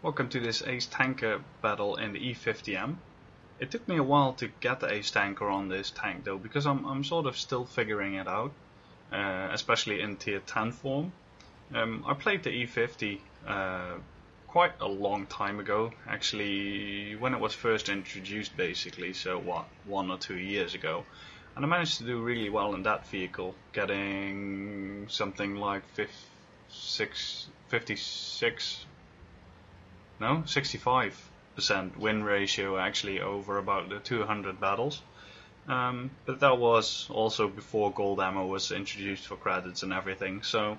Welcome to this ace tanker battle in the E-50M. It took me a while to get the ace tanker on this tank though, because I'm sort of still figuring it out, especially in tier 10 form. I played the E50 quite a long time ago, actually when it was first introduced basically, so what, 1 or 2 years ago. And I managed to do really well in that vehicle, getting something like 65% win ratio actually over about the 200 battles. But that was also before gold ammo was introduced for credits and everything. So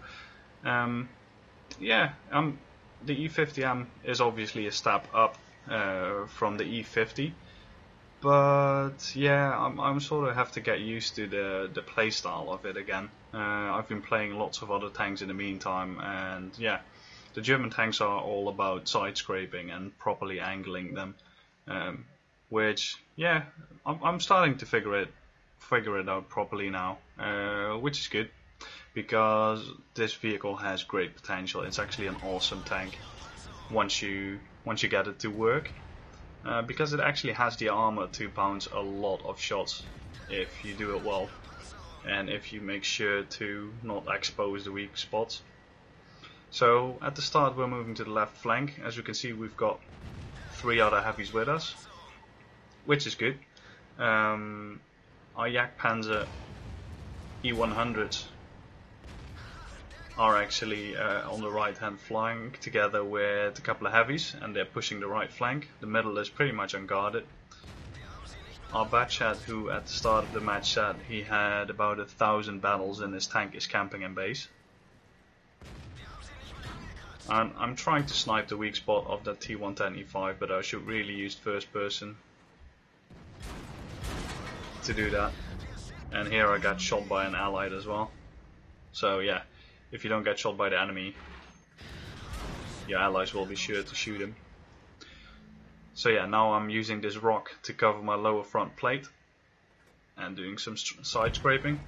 the E50M is obviously a step up from the E50. But yeah, I'm sort of have to get used to the playstyle of it again. I've been playing lots of other tanks in the meantime, and yeah, the German tanks are all about side scraping and properly angling them, which yeah, I'm starting to figure it out properly now, which is good because this vehicle has great potential. It's actually an awesome tank once you get it to work. Because it actually has the armor to bounce a lot of shots if you do it well, and if you make sure to not expose the weak spots. So at the start we're moving to the left flank. As you can see, we've got 3 other heavies with us, which is good. Our Yak Panzer E100s are actually on the right hand flank together with a couple of heavies, and they're pushing the right flank. The middle is pretty much unguarded. Our Batchat, who at the start of the match said he had about 1,000 battles in his tank, is camping in base. And I'm trying to snipe the weak spot of that T110E5, but I should really use first person to do that. And here I got shot by an allied as well. So yeah, if you don't get shot by the enemy, your allies will be sure to shoot him. So yeah, now I'm using this rock to cover my lower front plate and doing some side scraping.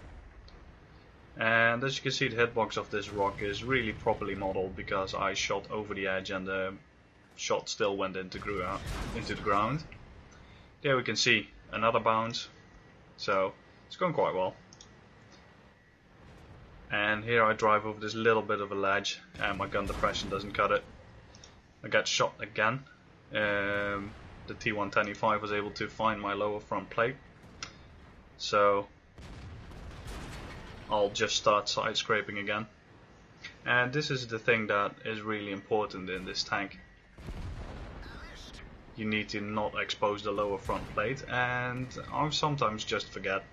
And as you can see, the hitbox of this rock is really properly modeled because I shot over the edge and the shot still went into the ground. There we can see another bounce, so it's going quite well. And here I drive over this little bit of a ledge and my gun depression doesn't cut it. I get shot again. The T110E5 was able to find my lower front plate, so I'll just start side scraping again. And this is the thing that is really important in this tank. You need to not expose the lower front plate, and I sometimes just forget.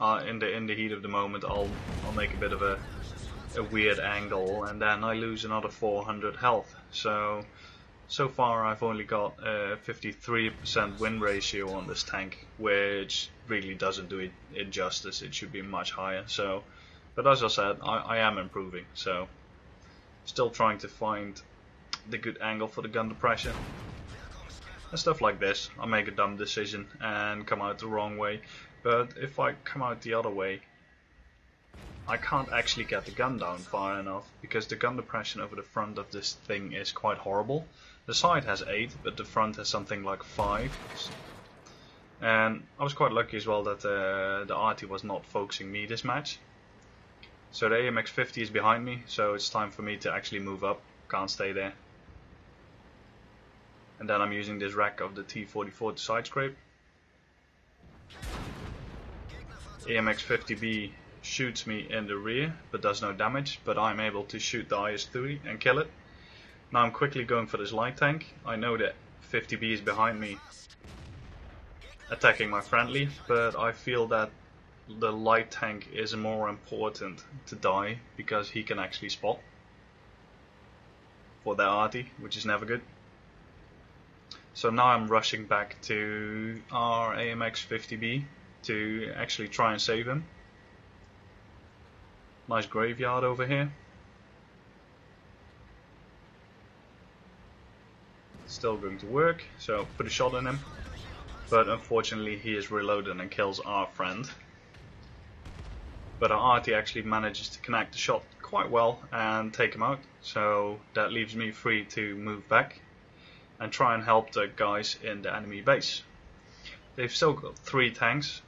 In the heat of the moment, I'll make a bit of a weird angle, and then I lose another 400 health. So far I've only got a 53% win ratio on this tank, which really doesn't do it justice. It should be much higher. So, but as I said, I am improving. So, still trying to find the good angle for the gun depression. And stuff like this, I make a dumb decision and come out the wrong way. But if I come out the other way, I can't actually get the gun down far enough because the gun depression over the front of this thing is quite horrible. The side has 8, but the front has something like 5. And I was quite lucky as well that the arty was not focusing me this match. So the AMX-50 is behind me, so it's time for me to actually move up. Can't stay there. And then I'm using this rack of the T-44 to side scrape. AMX-50B shoots me in the rear but does no damage, but I'm able to shoot the IS-3 and kill it. Now I'm quickly going for this light tank. I know that 50B is behind me attacking my friendly, but I feel that the light tank is more important to die because he can actually spot for their arty, which is never good. So now I'm rushing back to our AMX-50B to actually try and save him. Nice graveyard over here. Still going to work, so put a shot in him. But unfortunately he is reloaded and kills our friend. But our arty actually manages to connect the shot quite well and take him out. So that leaves me free to move back. and try and help the guys in the enemy base. They've still got 3 tanks.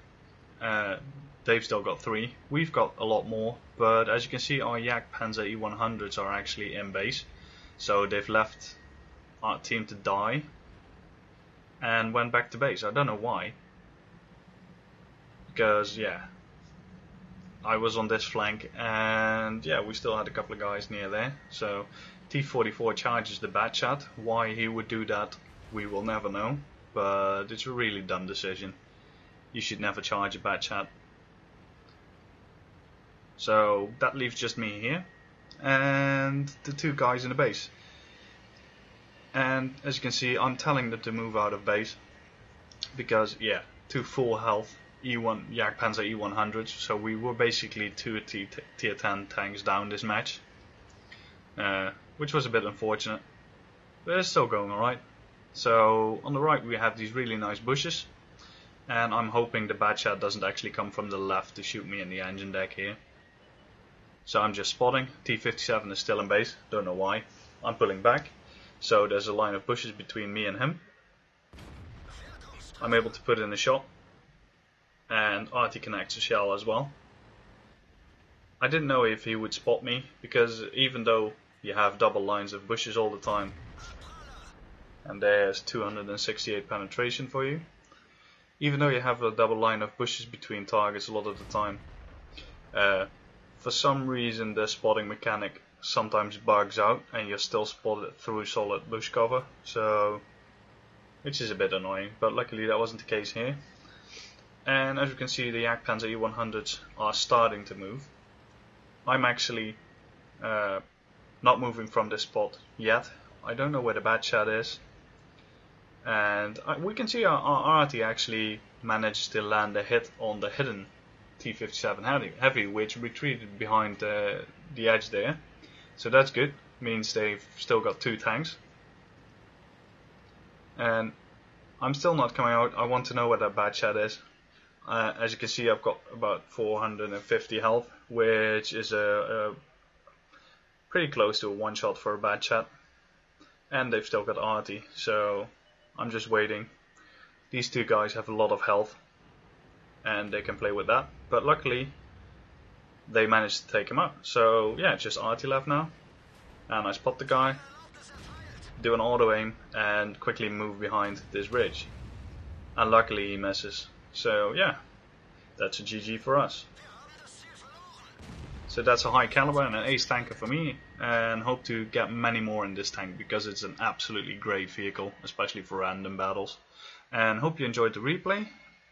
They've still got 3. We've got a lot more, but as you can see, our Yak Panzer E-100s are actually in base. So they've left our team to die and went back to base. I don't know why. Because, yeah, I was on this flank and, yeah, we still had a couple of guys near there. So T-44 charges the Bad Chat. Why he would do that, we will never know. But it's a really dumb decision. You should never charge a Bad Chat. So that leaves just me here and the 2 guys in the base. And as you can see, I'm telling them to move out of base because, yeah, 2 full health Yak Panzer E-100s, so we were basically 2 tier 10 tanks down this match, which was a bit unfortunate, but it's still going alright. So on the right we have these really nice bushes, and I'm hoping the Bad Chat doesn't actually come from the left to shoot me in the engine deck here. So I'm just spotting. T-57 is still in base, don't know why. I'm pulling back, so there's a line of bushes between me and him. I'm able to put in a shot, and Artie connects a shell as well. I didn't know if he would spot me, because even though you have double lines of bushes all the time, and there's 268 penetration for you, even though you have a double line of bushes between targets a lot of the time, for some reason the spotting mechanic sometimes bugs out and you're still spotted through solid bush cover, so which is a bit annoying, but luckily that wasn't the case here. And as you can see, the Yak Panzer E-100s are starting to move. I'm actually not moving from this spot yet. I don't know where the Bad Chat is. And we can see our arty actually managed to land a hit on the hidden T-57 Heavy, which retreated behind the edge there. So that's good. Means they've still got 2 tanks. And I'm still not coming out. I want to know where that Bad Chat is. As you can see, I've got about 450 health, which is pretty close to a one-shot for a Bad Chat. And they've still got arty, so I'm just waiting. These 2 guys have a lot of health, and they can play with that. But luckily, they managed to take him out. So yeah, it's just arty left now. And I spot the guy, do an auto aim, and quickly move behind this ridge. And luckily he misses. So yeah, that's a GG for us. So that's a high caliber and an ace tanker for me, and hope to get many more in this tank because it's an absolutely great vehicle, especially for random battles. And hope you enjoyed the replay.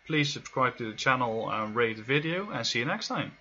Please subscribe to the channel and rate the video, and see you next time.